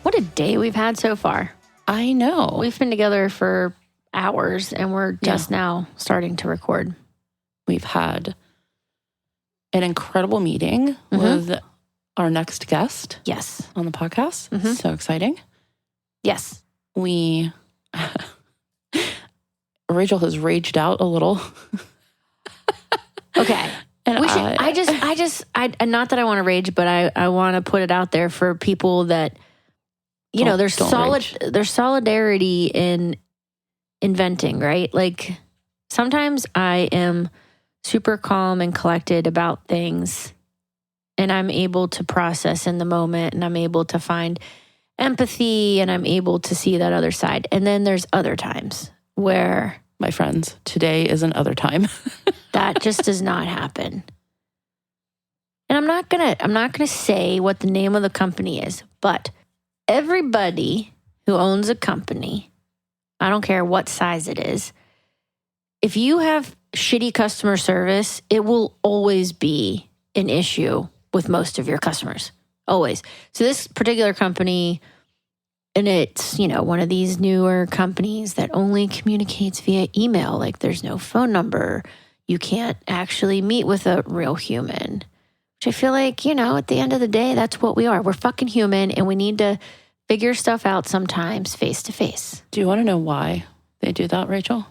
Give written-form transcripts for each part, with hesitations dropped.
What a day we've had so far. I know. We've been together for hours and we're just now starting to record. We've had an incredible meeting with our next guest. Yes. On the podcast. So exciting. Yes. Rachel has raged out a little. Okay. And not that I want to rage, but I want to put it out there for people that, there's solidarity in inventing, right? Like sometimes I am super calm and collected about things and I'm able to process in the moment and I'm able to find empathy and I'm able to see that other side. And then there's other times where, my friends, today is another time. that just does not happen. And I'm not gonna say what the name of the company is, but everybody who owns a company, I don't care what size it is, if you have shitty customer service, it will always be an issue with most of your customers. Always. So this particular company, and it's, one of these newer companies that only communicates via email. Like there's no phone number. You can't actually meet with a real human. Which I feel like, at the end of the day, that's what we are. We're fucking human and we need to figure stuff out sometimes face to face. Do you want to know why they do that, Rachel?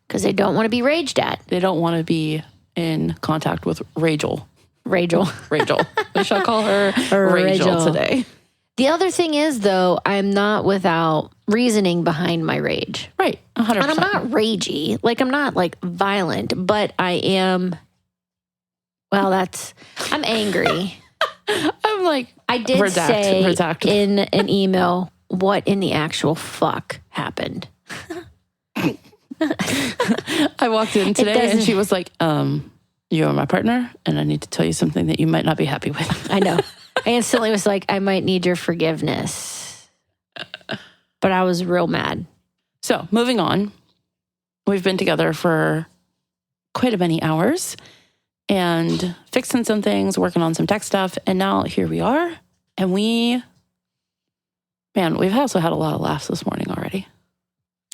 Because they don't want to be raged at. They don't want to be in contact with Rachel. Rachel. We shall call her Rachel today. The other thing is, though, I'm not without reasoning behind my rage. Right, 100%. And I'm not ragey. Like, I'm not, violent, but I am... Well, I'm angry. I'm like, I did say in an email, what in the actual fuck happened? I walked in today and she was like, you are my partner and I need to tell you something that you might not be happy with. I know. I instantly was like, I might need your forgiveness. But I was real mad. So moving on, we've been together for quite a many hours. And fixing some things, working on some tech stuff. And now here we are. And we've also had a lot of laughs this morning already.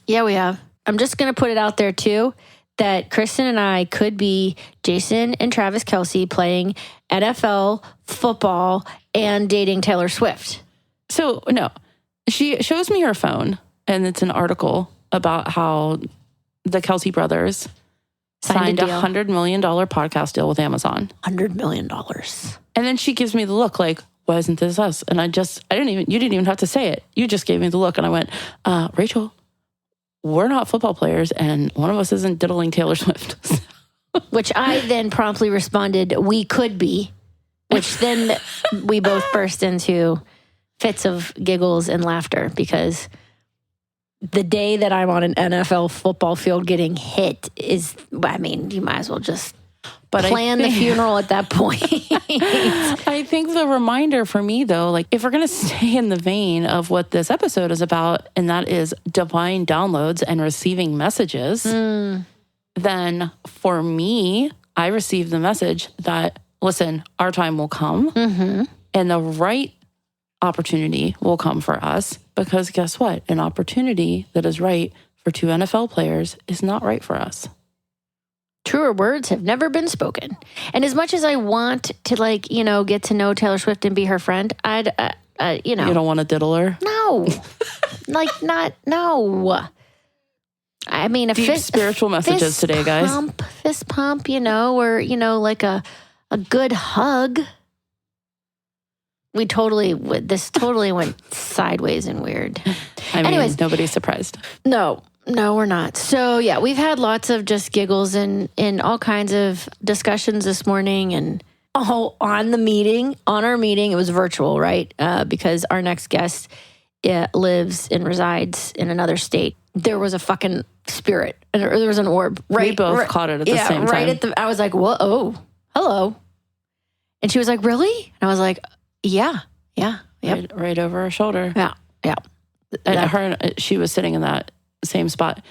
Yeah, we have. I'm just going to put it out there too, that Kristen and I could be Jason and Travis Kelce playing NFL football and dating Taylor Swift. So, no. She shows me her phone, and it's an article about how the Kelce brothers signed a $100 million podcast deal with Amazon. $100 million. And then she gives me the look like, why isn't this us? And you didn't even have to say it. You just gave me the look. And I went, Rachel, we're not football players and one of us isn't diddling Taylor Swift. Which I then promptly responded, we could be, which then we both burst into fits of giggles and laughter because the day that I'm on an NFL football field getting hit is, you might as well just plan the funeral at that point. I think the reminder for me, though, if we're going to stay in the vein of what this episode is about, and that is divine downloads and receiving messages, then for me, I received the message that, listen, our time will come and the right opportunity will come for us because guess what? An opportunity that is right for two NFL players is not right for us. Truer words have never been spoken. And as much as I want to get to know Taylor Swift and be her friend, I'd, You don't want to diddle her? No. No. I mean, deep spiritual messages today, guys. Fist pump, or, like a good hug. This totally went sideways and weird. Anyways, nobody's surprised. No, we're not. So yeah, we've had lots of just giggles and all kinds of discussions this morning and on our meeting, it was virtual, right? Because our next guest lives and resides in another state. There was a fucking spirit and there was an orb. Right, we both caught it at the same time. I was like, whoa, oh, hello. And she was like, really? And I was like, yeah. Yep. Right over her shoulder. Yeah. And she was sitting in that same spot.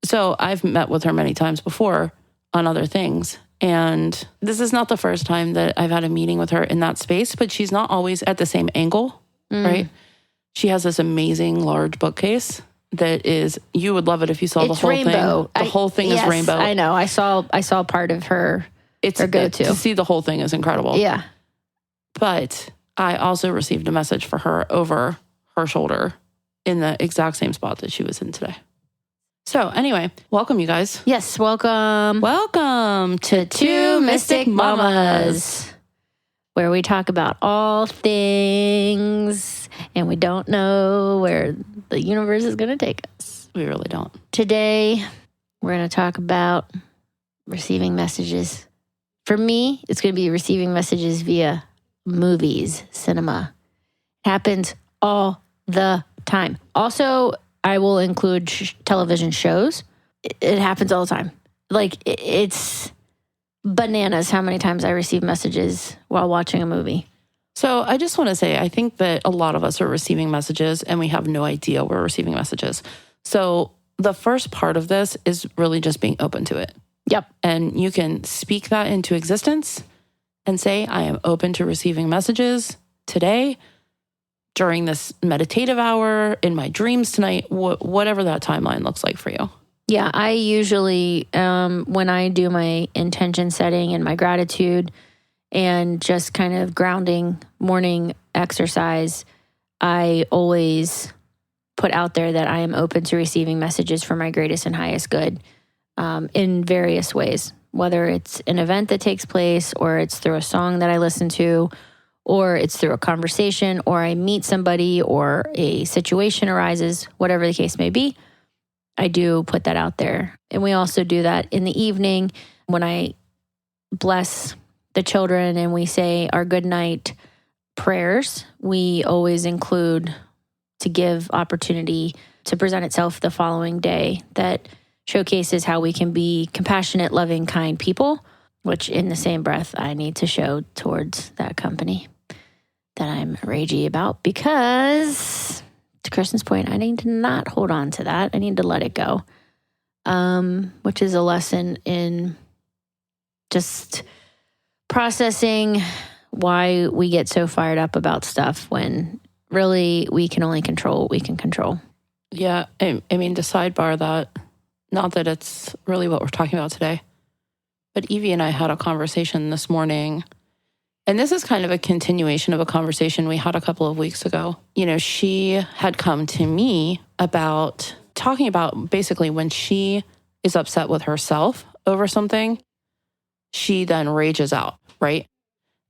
So I've met with her many times before on other things. And this is not the first time that I've had a meeting with her in that space, but she's not always at the same angle, right? She has this amazing large bookcase that is, you would love it if you saw the whole rainbow. thing. The whole thing is rainbow. I know. I saw part of her go-to. To see the whole thing is incredible. Yeah. But I also received a message for her over her shoulder in the exact same spot that she was in today. So anyway, welcome you guys. Yes, welcome. Welcome to Two Mystic Mamas, where we talk about all things and we don't know where the universe is going to take us. We really don't. Today, we're going to talk about receiving messages. For me, it's going to be receiving messages via movies, cinema. It happens all the time. Also, I will include television shows. It happens all the time. Like, it's bananas how many times I receive messages while watching a movie. So I just want to say, I think that a lot of us are receiving messages and we have no idea we're receiving messages. So the first part of this is really just being open to it. Yep. And you can speak that into existence and say, I am open to receiving messages today, during this meditative hour, in my dreams tonight, whatever that timeline looks like for you. Yeah, I usually, when I do my intention setting and my gratitude and just kind of grounding morning exercise, I always put out there that I am open to receiving messages for my greatest and highest good in various ways, whether it's an event that takes place or it's through a song that I listen to, or it's through a conversation, or I meet somebody, or a situation arises, whatever the case may be. I do put that out there. And we also do that in the evening when I bless the children and we say our good night prayers. We always include to give opportunity to present itself the following day that showcases how we can be compassionate, loving, kind people, which in the same breath I need to show towards that company that I'm ragey about, because to Kristen's point, I need to not hold on to that. I need to let it go, which is a lesson in just processing why we get so fired up about stuff when really we can only control what we can control. Yeah, I mean, to sidebar that, not that it's really what we're talking about today, but Evie and I had a conversation this morning. And this is kind of a continuation of a conversation we had a couple of weeks ago. You know, she had come to me about talking about basically when she is upset with herself over something, she then rages out, right?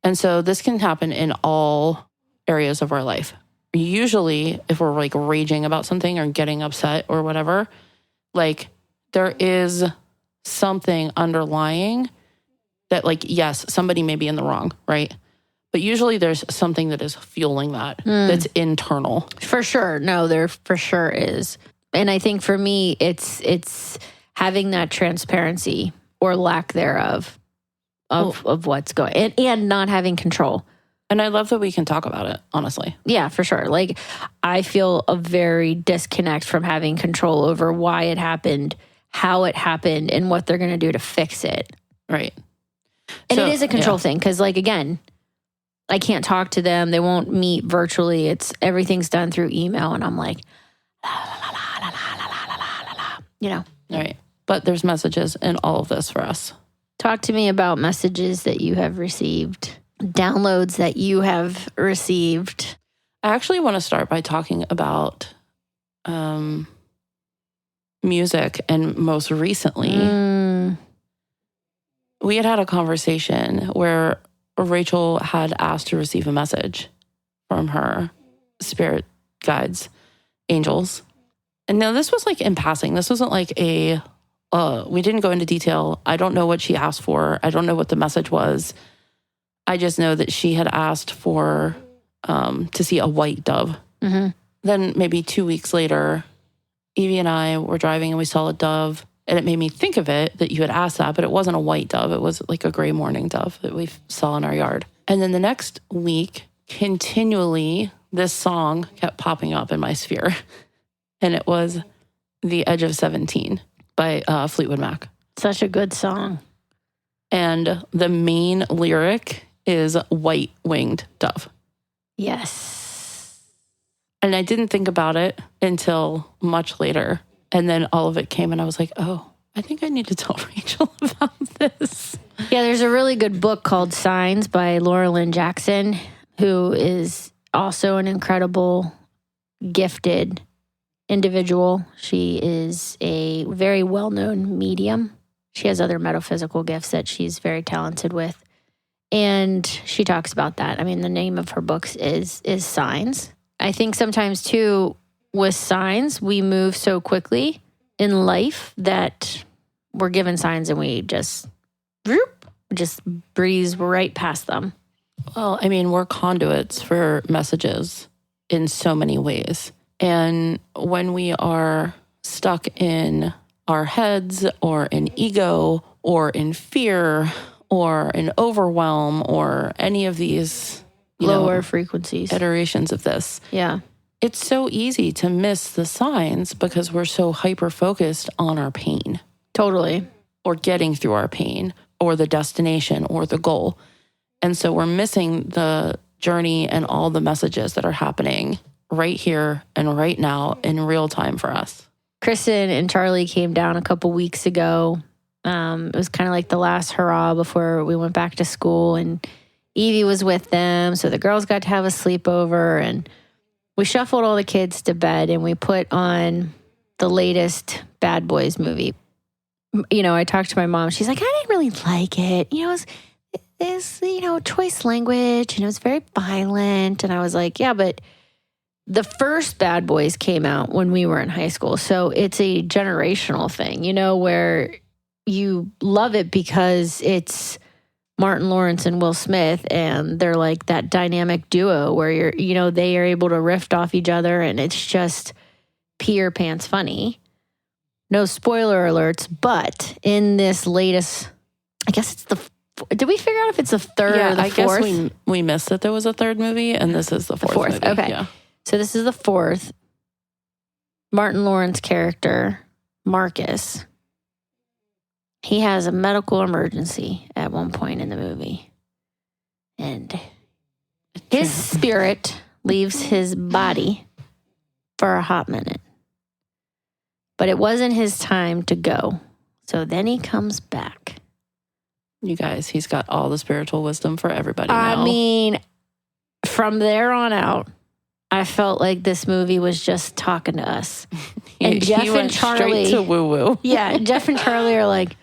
And so this can happen in all areas of our life. Usually, if we're like raging about something or getting upset or whatever, like there is something underlying that, like, yes, somebody may be in the wrong, right? But usually there's something that is fueling that, that's internal. For sure. No, there for sure is. And I think for me, it's having that transparency or lack thereof of what's going and not having control. And I love that we can talk about it, honestly. Yeah, for sure. Like, I feel a very disconnect from having control over why it happened, how it happened, and what they're going to do to fix it. Right. And it is a control thing because, like, again, I can't talk to them. They won't meet virtually. Everything's done through email, and I'm like, la, la, la, la, la, la, la, la, la, you know. Right. But there's messages in all of this for us. Talk to me about messages that you have received, downloads that you have received. I actually want to start by talking about music, and most recently, we had a conversation where Rachel had asked to receive a message from her spirit guides, angels. And now this was like in passing. This wasn't like we didn't go into detail. I don't know what she asked for. I don't know what the message was. I just know that she had asked for to see a white dove. Mm-hmm. Then maybe 2 weeks later, Evie and I were driving and we saw a dove. And it made me think of it that you had asked that, but it wasn't a white dove. It was like a gray mourning dove that we saw in our yard. And then the next week, continually, this song kept popping up in my sphere. And it was The Edge of 17 by Fleetwood Mac. Such a good song. And the main lyric is white-winged dove. Yes. And I didn't think about it until much later. And then all of it came and I was like, oh, I think I need to tell Rachel about this. Yeah, there's a really good book called Signs by Laura Lynn Jackson, who is also an incredible, gifted individual. She is a very well-known medium. She has other metaphysical gifts that she's very talented with. And she talks about that. I mean, the name of her books is Signs. I think sometimes, too, with signs, we move so quickly in life that we're given signs and we just breeze right past them. Well, I mean, we're conduits for messages in so many ways. And when we are stuck in our heads or in ego or in fear or in overwhelm or any of these lower frequencies, iterations of this. Yeah. It's so easy to miss the signs because we're so hyper-focused on our pain. Totally. Or getting through our pain or the destination or the goal. And so we're missing the journey and all the messages that are happening right here and right now in real time for us. Kristen and Charlie came down a couple weeks ago. It was kind of like the last hurrah before we went back to school, and Evie was with them. So the girls got to have a sleepover, and we shuffled all the kids to bed and we put on the latest Bad Boys movie. You know, I talked to my mom. She's like, I didn't really like it. You know, it's choice language and it was very violent. And I was like, yeah, but the first Bad Boys came out when we were in high school. So it's a generational thing, where you love it because it's Martin Lawrence and Will Smith, and they're like that dynamic duo where they are able to riff off each other, and it's just pee your pants funny. No spoiler alerts, but in this latest, I guess it's did we figure out if it's the third or the fourth? I guess we missed that there was a third movie, and this is the fourth movie. Okay. Yeah. So this is the fourth. Martin Lawrence character, Marcus, he has a medical emergency at one point in the movie. And his spirit leaves his body for a hot minute. But it wasn't his time to go. So then he comes back. You guys, he's got all the spiritual wisdom for everybody now. I mean, from there on out, I felt like this movie was just talking to us. And Jeff and Charlie, straight to woo-woo. Yeah, Jeff and Charlie are like,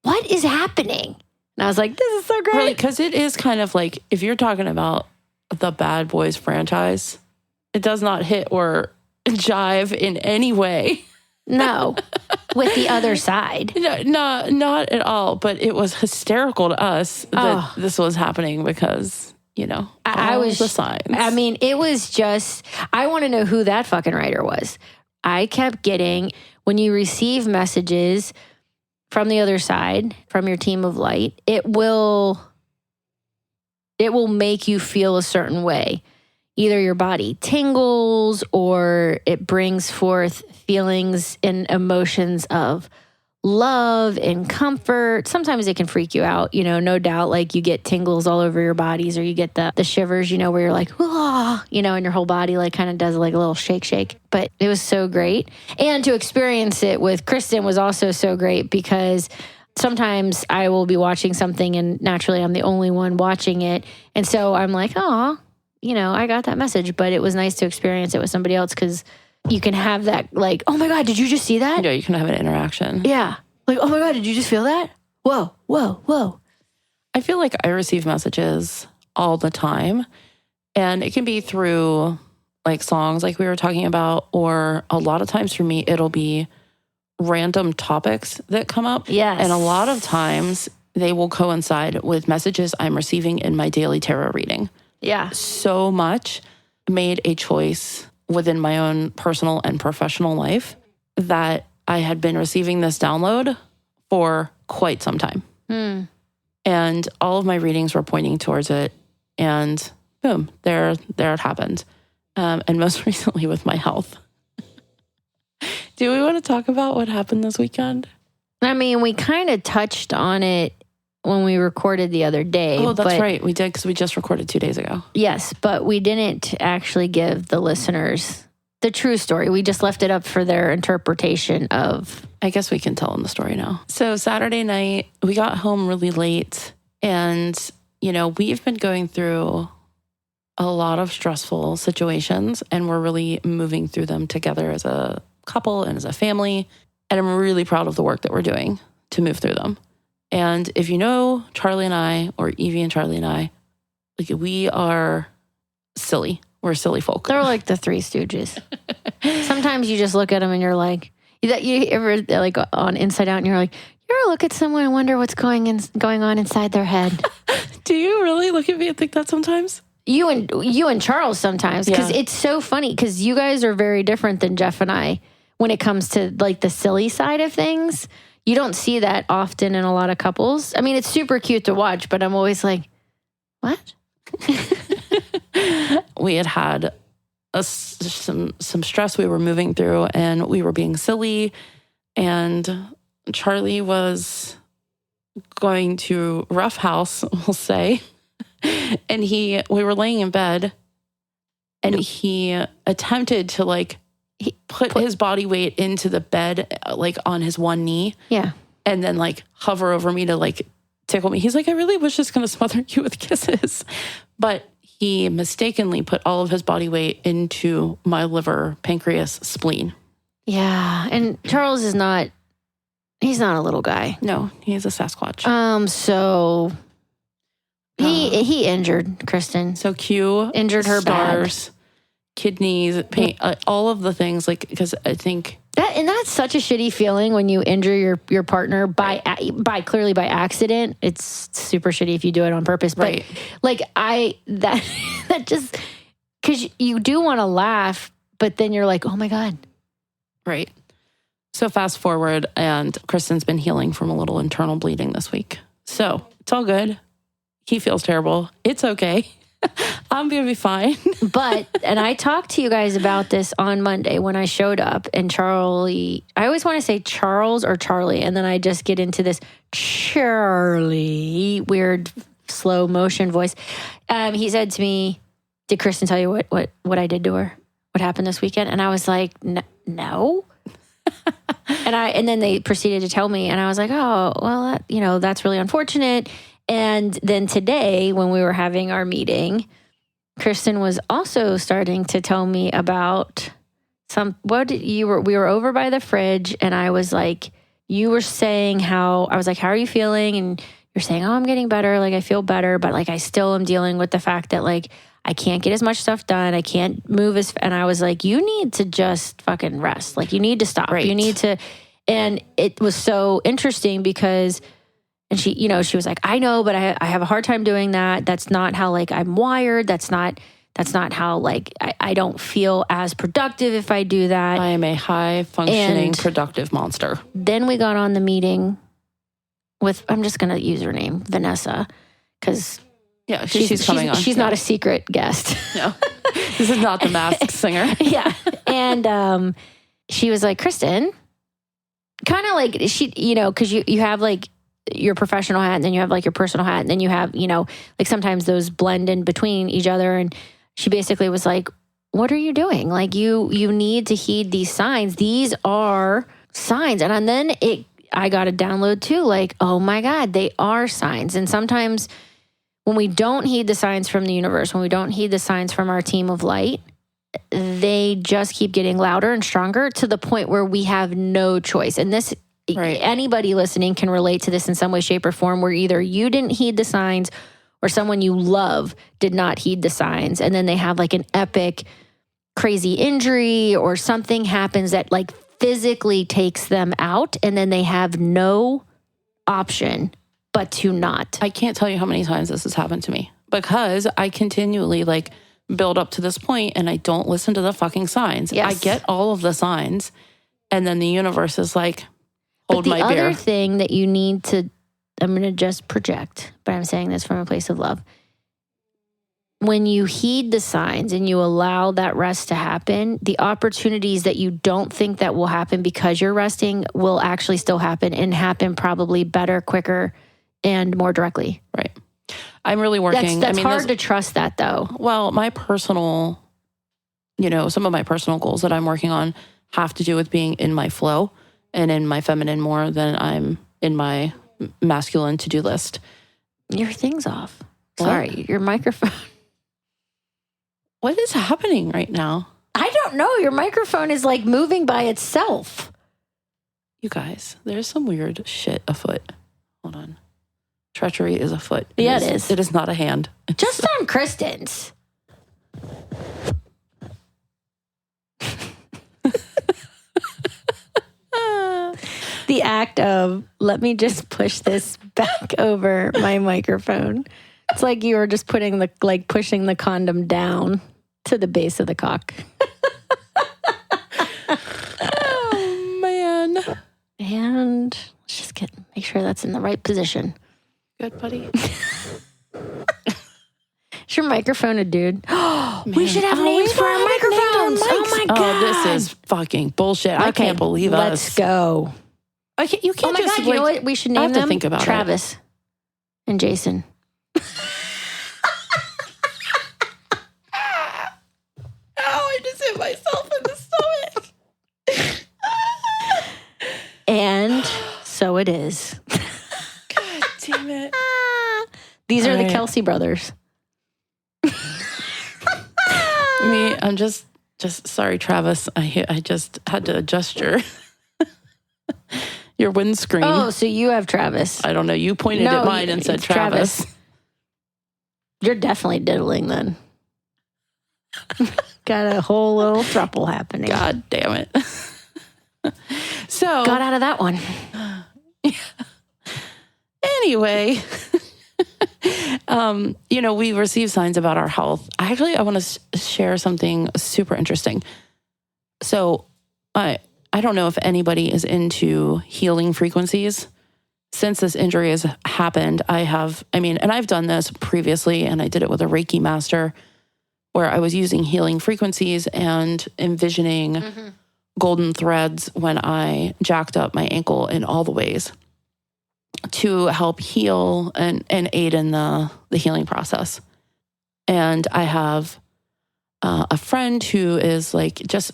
what is happening? And I was like, this is so great. Really, because it is kind of like, if you're talking about the Bad Boys franchise, it does not hit or jive in any way. No, with the other side. No, not at all. But it was hysterical to us that this was happening because, I was the signs. I mean, it was just, I want to know who that fucking writer was. I kept getting, when you receive messages from the other side, from your team of light, it will make you feel a certain way. Either your body tingles or it brings forth feelings and emotions of love and comfort. Sometimes it can freak you out, no doubt. Like you get tingles all over your bodies, or you get the shivers, where you're like, ah, and your whole body like kind of does like a little shake. But it was so great. And to experience it with Kristen was also so great because sometimes I will be watching something and naturally I'm the only one watching it. And so I'm like, oh, I got that message, but it was nice to experience it with somebody else because you can have that like, oh my God, did you just see that? Yeah, you can have an interaction. Yeah. Like, oh my God, did you just feel that? Whoa, whoa, whoa. I feel like I receive messages all the time, and it can be through like songs like we were talking about, or a lot of times for me, it'll be random topics that come up. Yes. And a lot of times they will coincide with messages I'm receiving in my daily tarot reading. Yeah. So much made a choice within my own personal and professional life that I had been receiving this download for quite some time. And all of my readings were pointing towards it. And boom, there it happened. And most recently with my health. Do we want to talk about what happened this weekend? I mean, we kind of touched on it when we recorded the other day. Oh, that's right. We did, because we just recorded 2 days ago. Yes, but we didn't actually give the listeners the true story. We just left it up for their interpretation of... I guess we can tell them the story now. So Saturday night, we got home really late, and, we've been going through a lot of stressful situations, and we're really moving through them together as a couple and as a family. And I'm really proud of the work that we're doing to move through them. And if you know Charlie and I, or Evie and Charlie and I, like, we are silly. We're silly folk. They're like the Three Stooges. Sometimes you just look at them and you're like, you ever like on Inside Out and you're like, you ever look at someone and wonder what's going on inside their head? Do you really look at me and think that sometimes? You and Charles sometimes, because it's so funny, because you guys are very different than Jeff and I when it comes to like the silly side of things. You don't see that often in a lot of couples. I mean, it's super cute to watch, but I'm always like, what? We had some stress we were moving through, and we were being silly, and Charlie was going to roughhouse, we'll say, and we were laying in bed, and he attempted to put his body weight into the bed, on his one knee. Yeah. And then hover over me to tickle me. He's like, I really was just going to smother you with kisses. But he mistakenly put all of his body weight into my liver, pancreas, spleen. Yeah. And Charles he's not a little guy. No, he's a Sasquatch. So he injured Kristen. So Q injured her stars, kidneys, pain, all of the things, because I think that's such a shitty feeling when you injure your partner by clearly by accident. It's super shitty if you do it on purpose. But that just, because you do want to laugh, but then you're like, oh my God. Right. So fast forward, and Kristen's been healing from a little internal bleeding this week. So it's all good. He feels terrible. It's okay. I'm going to be fine. And I talked to you guys about this on Monday when I showed up, and Charlie, I always want to say Charles or Charlie, and then I just get into this Charlie weird slow motion voice. He said to me, did Kristen tell you what I did to her? What happened this weekend? And I was like, no. And then they proceeded to tell me, and I was like, oh, well, that's really unfortunate. And then today, when we were having our meeting, Kristen was also starting to tell me about we were over by the fridge, and I was like, you were saying how are you feeling? And you're saying, oh, I'm getting better. I feel better, but I still am dealing with the fact that I can't get as much stuff done. I can't move and I was like, you need to just fucking rest. You need to stop. Right. You need to. And it was so interesting because, and she, she was like, I know, but I have a hard time doing that. That's not how I'm wired. That's not how I don't feel as productive if I do that. I am a high functioning, productive monster. Then we got on the meeting with, I'm just going to use her name, Vanessa, because she's coming on. She's not a secret guest. No, this is not the Masked Singer. Yeah. And she was like, Kristen, kind of she, because you have your professional hat, and then you have your personal hat, and then you have, sometimes those blend in between each other. And she basically was like, what are you doing? You need to heed these signs. These are signs. And then I got a download too, oh my God, they are signs. And sometimes when we don't heed the signs from the universe, when we don't heed the signs from our team of light, they just keep getting louder and stronger to the point where we have no choice. And this, right. Anybody listening can relate to this in some way, shape, or form, where either you didn't heed the signs or someone you love did not heed the signs. And then they have an epic, crazy injury, or something happens that physically takes them out. And then they have no option but to not. I can't tell you how many times this has happened to me, because I continually build up to this point and I don't listen to the fucking signs. Yes. I get all of the signs, and then the universe is hold my beer. The other thing that you need to, I'm going to just project, but I'm saying this from a place of love. When you heed the signs and you allow that rest to happen, the opportunities that you don't think that will happen because you're resting will actually still happen, and happen probably better, quicker, and more directly. Right. I'm really working. That's hard to trust that, though. Well, my personal, some of my personal goals that I'm working on have to do with being in my flow and in my feminine more than I'm in my masculine to-do list. Your thing's off. What? Sorry, your microphone. What is happening right now? I don't know. Your microphone is like moving by itself. You guys, there's some weird shit afoot. Hold on. Treachery is afoot. Yeah, it is. It is not a hand. Just on Kristen's. The act of, let me just push this back over my microphone. It's like you were just pushing the condom down to the base of the cock. Oh, man. And let's just make sure that's in the right position. Good, buddy. Is your microphone a dude? We should have names for our microphones. Oh my God. Oh, this is fucking bullshit. Okay, I can't believe us. Let's go. You can't just, God, you know what? We should name them think about Travis and Jason. I just hit myself in the stomach. And so it is. God damn it. These are the Kelsey brothers. I'm just sorry, Travis. I just had to adjust your windscreen. Oh, so you have Travis. I don't know. You pointed at mine and said Travis. You're definitely diddling then. Got a whole little throuple happening. God damn it. So got out of that one. Anyway, we receive signs about our health. I want to share something super interesting. So I don't know if anybody is into healing frequencies. Since this injury has happened, and I've done this previously, and I did it with a Reiki master where I was using healing frequencies and envisioning golden threads when I jacked up my ankle in all the ways to help heal and aid in the healing process. And I have a friend who is just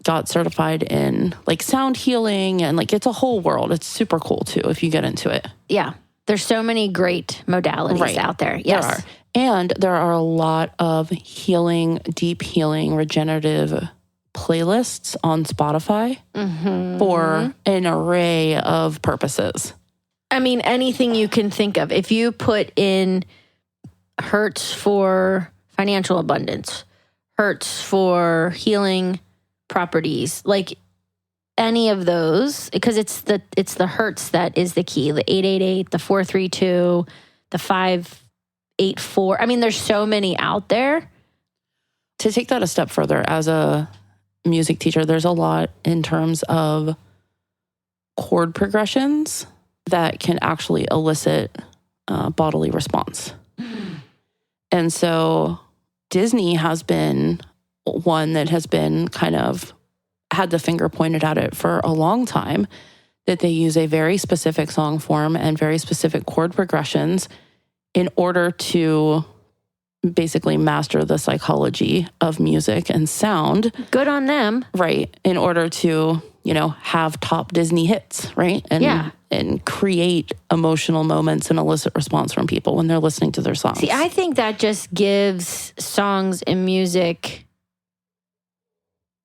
got certified in sound healing, and it's a whole world. It's super cool too if you get into it. Yeah. There's so many great modalities out there. Yes. There are. And there are a lot of deep healing, regenerative playlists on Spotify for an array of purposes. I mean, anything you can think of. If you put in Hertz for financial abundance, Hertz for healing properties, any of those, because it's the Hertz that is the key. The 888, the 432, the 584. I mean, there's so many out there. To take that a step further, as a music teacher, there's a lot in terms of chord progressions that can actually elicit bodily response. And so Disney has been one that has been kind of had the finger pointed at it for a long time, that they use a very specific song form and very specific chord progressions in order to basically master the psychology of music and sound. Good on them. Right. In order to, have top Disney hits, right? And create emotional moments and elicit response from people when they're listening to their songs. See, I think that just gives songs and music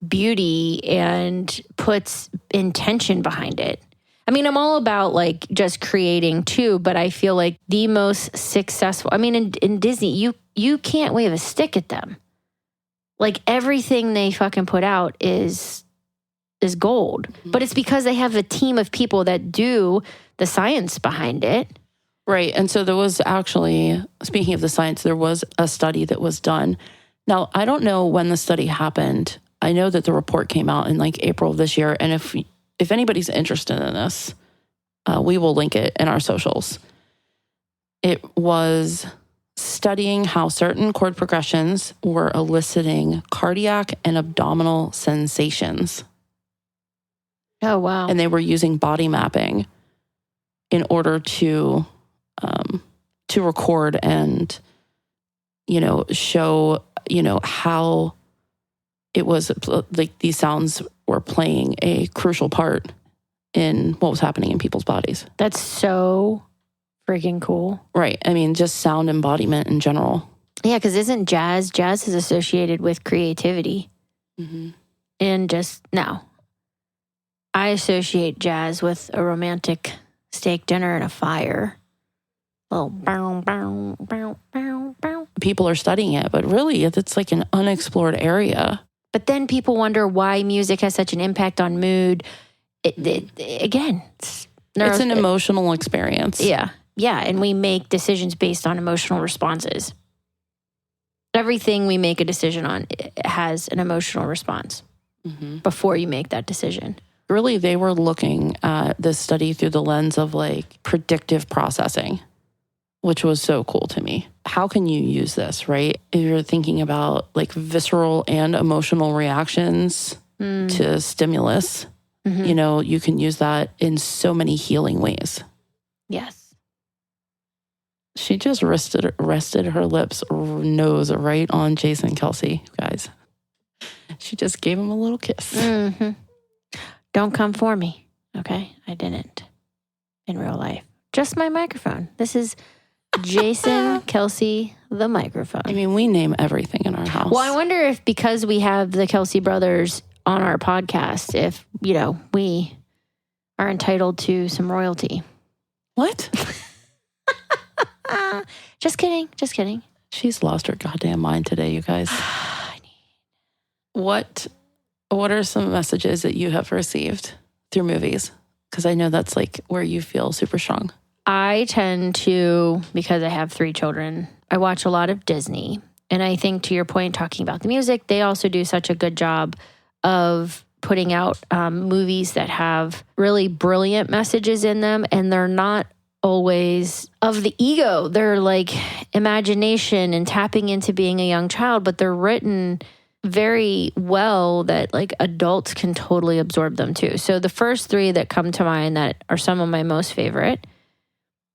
beauty and puts intention behind it. I mean, I'm all about just creating too, but I feel like the most successful, in Disney, you can't wave a stick at them. Everything they fucking put out is gold. But it's because they have a team of people that do the science behind it. Right. And so there was actually, speaking of the science, there was a study that was done. Now, I don't know when the study happened. I know that the report came out in April of this year. And if anybody's interested in this, we will link it in our socials. It was studying how certain chord progressions were eliciting cardiac and abdominal sensations. Oh, wow. And they were using body mapping in order to to record and, show, how it was like these sounds were playing a crucial part in what was happening in people's bodies. That's so freaking cool. Right. I mean, just sound embodiment in general. Yeah, because isn't jazz is associated with creativity. Mm-hmm. And I associate jazz with a romantic steak dinner and a fire. Oh, bow, bow, bow, bow, bow. People are studying it, but really it's like an unexplored area. But then people wonder why music has such an impact on mood. Again, it's an emotional experience. Yeah. Yeah. And we make decisions based on emotional responses. Everything we make a decision on has an emotional response before you make that decision. Really, they were looking at this study through the lens of like predictive processing, which was so cool to me. How can you use this, right? If you're thinking about like visceral and emotional reactions to stimulus, you can use that in so many healing ways. Yes. She just rested her nose right on Jason Kelsey, guys. She just gave him a little kiss. Mm-hmm. Don't come for me, okay? I didn't in real life. Just my microphone. This is Jason Kelsey, the microphone. I mean, we name everything in our house. Well, I wonder if because we have the Kelsey brothers on our podcast, if, we are entitled to some royalty. What? Just kidding. She's lost her goddamn mind today, you guys. What are some messages that you have received through movies? Because I know that's like where you feel super strong. I tend to, because I have 3 children, I watch a lot of Disney. And I think to your point, talking about the music, they also do such a good job of putting out movies that have really brilliant messages in them. And they're not always of the ego. They're like imagination and tapping into being a young child, but they're written very well that like adults can totally absorb them too. So the first 3 that come to mind that are some of my most favorite,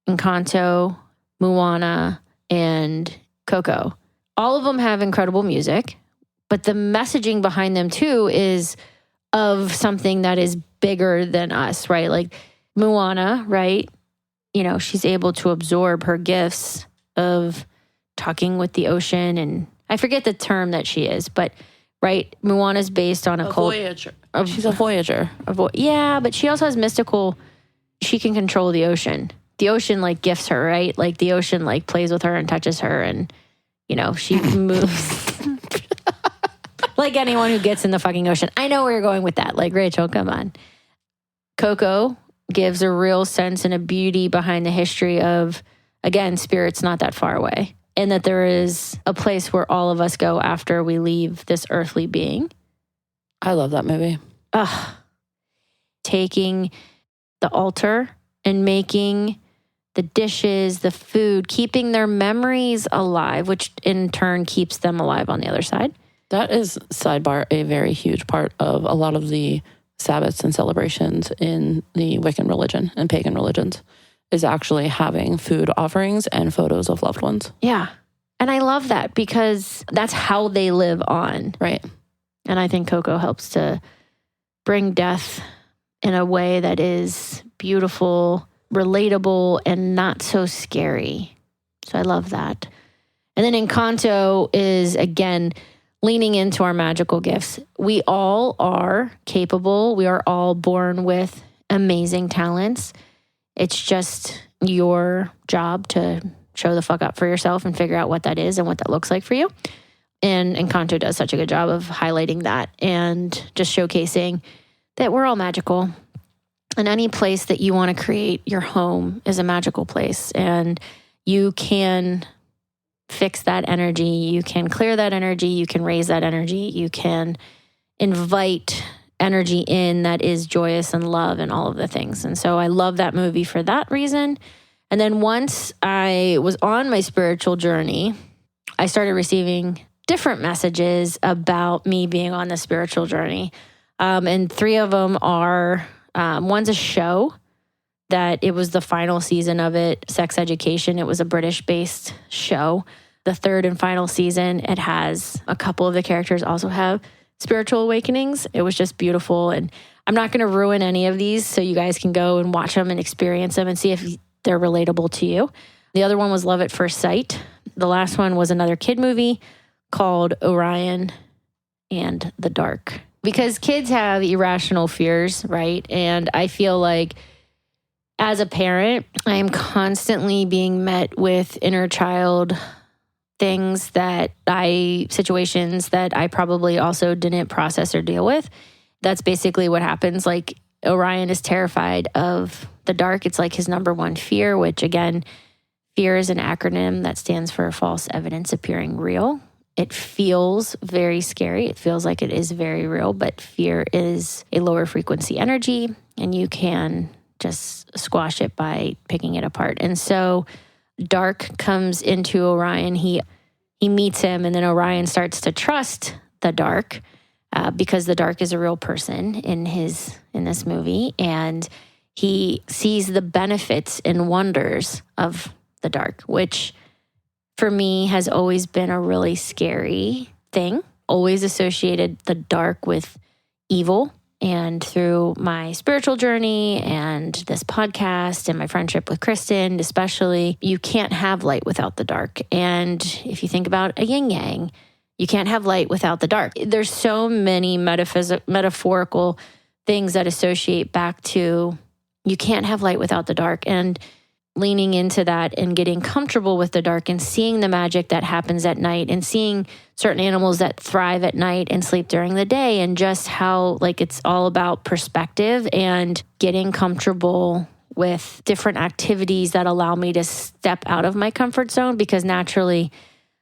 Encanto, Moana, and Coco. All of them have incredible music, but the messaging behind them too is of something that is bigger than us, right? Like Moana, right? She's able to absorb her gifts of talking with the ocean, and I forget the term that she is, but right, Moana's based on a voyager. She's a voyager. Yeah, but she also has mystical. She can control the ocean. The ocean like gifts her, right? Like the ocean like plays with her and touches her, and she moves. Like anyone who gets in the fucking ocean. I know where you're going with that. Like Rachel, come on. Coco gives a real sense and a beauty behind the history of, again, spirit's not that far away. And that there is a place where all of us go after we leave this earthly being. I love that movie. Taking the altar and making the dishes, the food, keeping their memories alive, which in turn keeps them alive on the other side. That is, sidebar, a very huge part of a lot of the Sabbats and celebrations in the Wiccan religion and pagan religions, is actually having food offerings and photos of loved ones. Yeah. And I love that because that's how they live on. Right. And I think Coco helps to bring death in a way that is beautiful, relatable, and not so scary. So I love that. And then Encanto is, again, leaning into our magical gifts. We all are capable. We are all born with amazing talents. It's just your job to show the fuck up for yourself and figure out what that is and what that looks like for you. And Encanto does such a good job of highlighting that and just showcasing that we're all magical. And any place that you want to create your home is a magical place. And you can fix that energy. You can clear that energy. You can raise that energy. You can invite energy in that is joyous and love and all of the things. And so I love that movie for that reason. And then once I was on my spiritual journey, I started receiving different messages about me being on the spiritual journey. And 3 of them are, one's a show that it was the final season of it, Sex Education. It was a British-based show. The third and final season, it has a couple of the characters also have spiritual awakenings. It was just beautiful. And I'm not going to ruin any of these, so you guys can go and watch them and experience them and see if they're relatable to you. The other one was Love at First Sight. The last one was another kid movie called Orion and the Dark. Because kids have irrational fears, right? And I feel like as a parent, I am constantly being met with inner child situations that I probably also didn't process or deal with. That's basically what happens. Like Orion is terrified of the dark. It's like his number one fear, which again, fear is an acronym that stands for false evidence appearing real. It feels very scary. It feels like it is very real, but fear is a lower frequency energy and you can just squash it by picking it apart. And so dark comes into Orion. He meets him, and then Orion starts to trust the dark because the dark is a real person in this movie, and he sees the benefits and wonders of the dark, which for me has always been a really scary thing. Always associated the dark with evil. And through my spiritual journey and this podcast and my friendship with Kristen, especially, you can't have light without the dark. And if you think about a yin yang, you can't have light without the dark. There's so many metaphorical things that associate back to you can't have light without the dark. And leaning into that and getting comfortable with the dark and seeing the magic that happens at night and seeing certain animals that thrive at night and sleep during the day, and just how like it's all about perspective and getting comfortable with different activities that allow me to step out of my comfort zone, because naturally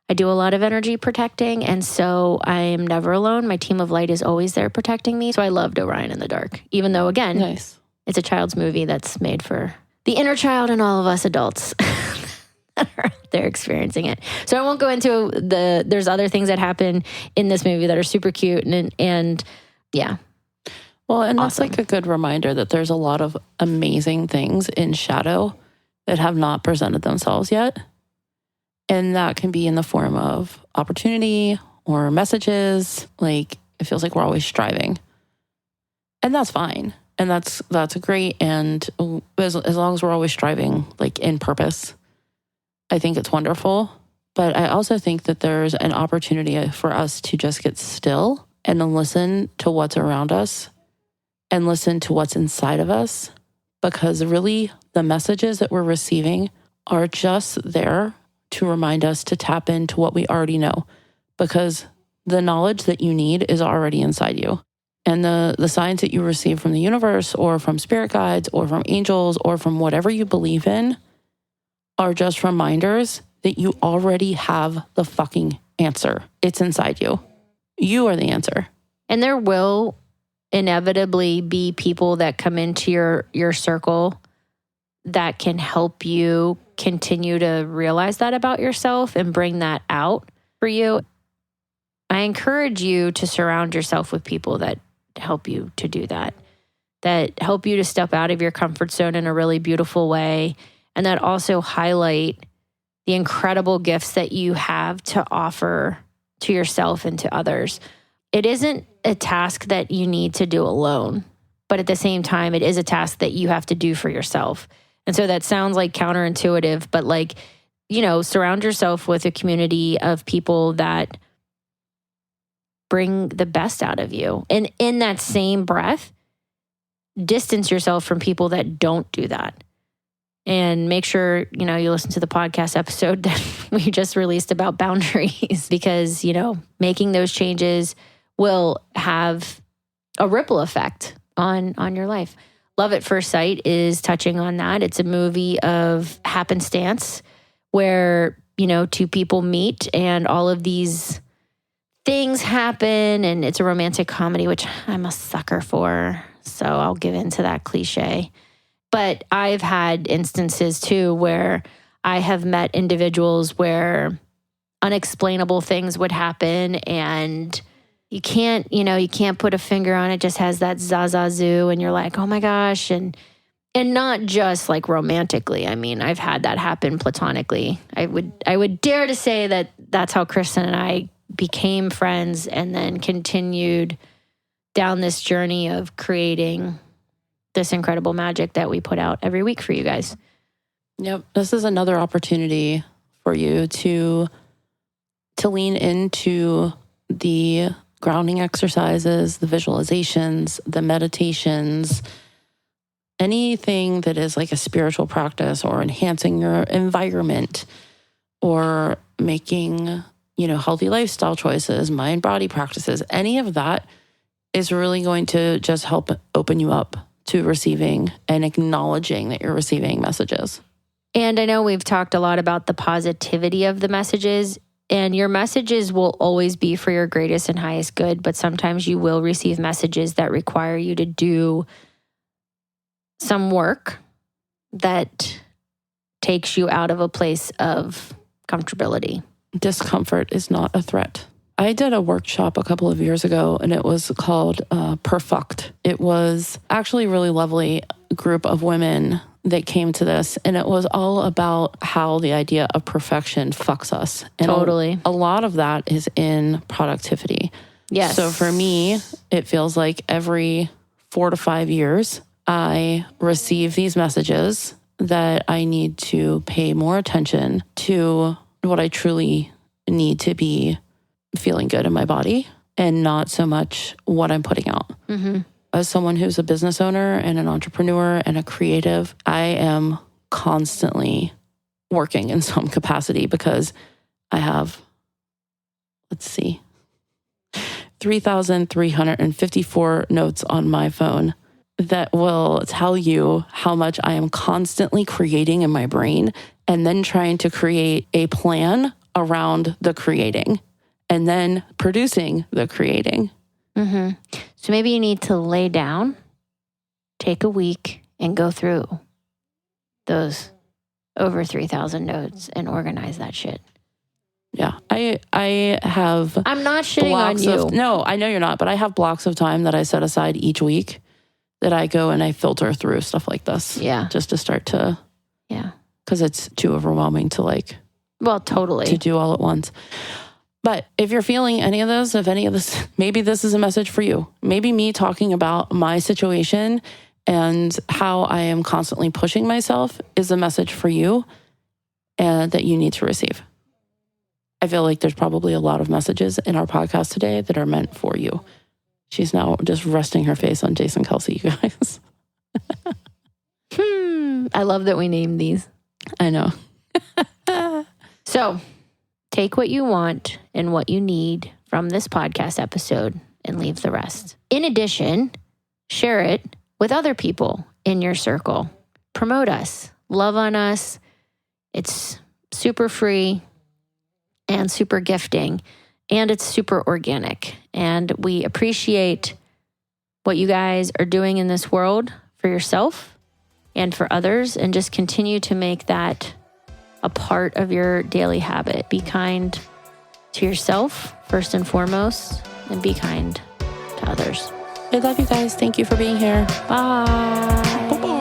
I do a lot of energy protecting. And so I am never alone. My team of light is always there protecting me. So I loved Orion in the Dark, even though again, nice. It's a child's movie that's made for the inner child and all of us adults that are out there experiencing it. So I won't go into there's other things that happen in this movie that are super cute and yeah. Well, and awesome. That's like a good reminder that there's a lot of amazing things in shadow that have not presented themselves yet. And that can be in the form of opportunity or messages. Like it feels like we're always striving. And that's fine. And that's great. And as long as we're always striving, like in purpose, I think it's wonderful. But I also think that there's an opportunity for us to just get still and then listen to what's around us and listen to what's inside of us. Because really, the messages that we're receiving are just there to remind us to tap into what we already know. Because the knowledge that you need is already inside you. And the signs that you receive from the universe or from spirit guides or from angels or from whatever you believe in are just reminders that you already have the fucking answer. It's inside you. You are the answer. And there will inevitably be people that come into your circle that can help you continue to realize that about yourself and bring that out for you. I encourage you to surround yourself with people that help you to do that help you to step out of your comfort zone in a really beautiful way, and that also highlight the incredible gifts that you have to offer to yourself and to others. It isn't a task that you need to do alone, but at the same time, it is a task that you have to do for yourself. And so that sounds like counterintuitive, but like, surround yourself with a community of people that bring the best out of you. And in that same breath, distance yourself from people that don't do that. And make sure, you listen to the podcast episode that we just released about boundaries, because, making those changes will have a ripple effect on your life. Love at First Sight is touching on that. It's a movie of happenstance where, two people meet and all of these things happen, and it's a romantic comedy, which I'm a sucker for. So I'll give into that cliche. But I've had instances too where I have met individuals where unexplainable things would happen, and you can't put a finger on it. Just has that zazazoo, and you're like, oh my gosh. And And not just like romantically. I mean, I've had that happen platonically. I would dare to say that that's how Kristen and I became friends and then continued down this journey of creating this incredible magic that we put out every week for you guys. Yep. This is another opportunity for you to lean into the grounding exercises, the visualizations, the meditations, anything that is like a spiritual practice or enhancing your environment or making, healthy lifestyle choices, mind body practices, any of that is really going to just help open you up to receiving and acknowledging that you're receiving messages. And I know we've talked a lot about the positivity of the messages, and your messages will always be for your greatest and highest good, but sometimes you will receive messages that require you to do some work that takes you out of a place of comfortability. Discomfort is not a threat. I did a workshop a couple of years ago and it was called Perfect. It was actually a really lovely group of women that came to this, and it was all about how the idea of perfection fucks us. And totally. A lot of that is in productivity. Yes. So for me, it feels like every 4 to 5 years, I receive these messages that I need to pay more attention to what I truly need to be feeling good in my body and not so much what I'm putting out. Mm-hmm. As someone who's a business owner and an entrepreneur and a creative, I am constantly working in some capacity because I have, 3,354 notes on my phone that will tell you how much I am constantly creating in my brain and then trying to create a plan around the creating and then producing the creating. Mm-hmm. So maybe you need to lay down, take a week, and go through those over 3,000 notes and organize that shit. Yeah, I have. I'm not shitting on you. No, I know you're not, but I have blocks of time that I set aside each week that I go and I filter through stuff like this. Yeah. Just to start to. Yeah. Because it's too overwhelming to totally. To do all at once. But if you're feeling any of this, if any of this, maybe this is a message for you. Maybe me talking about my situation and how I am constantly pushing myself is a message for you and that you need to receive. I feel like there's probably a lot of messages in our podcast today that are meant for you. She's now just resting her face on Jason Kelsey, you guys. I love that we named these. I know. So take what you want and what you need from this podcast episode and leave the rest. In addition, share it with other people in your circle. Promote us. Love on us. It's super free and super gifting, and it's super organic. And we appreciate what you guys are doing in this world for yourself and for others, and just continue to make that a part of your daily habit. Be kind to yourself first and foremost, and be kind to others. I love you guys. Thank you for being here. Bye. Bye-bye.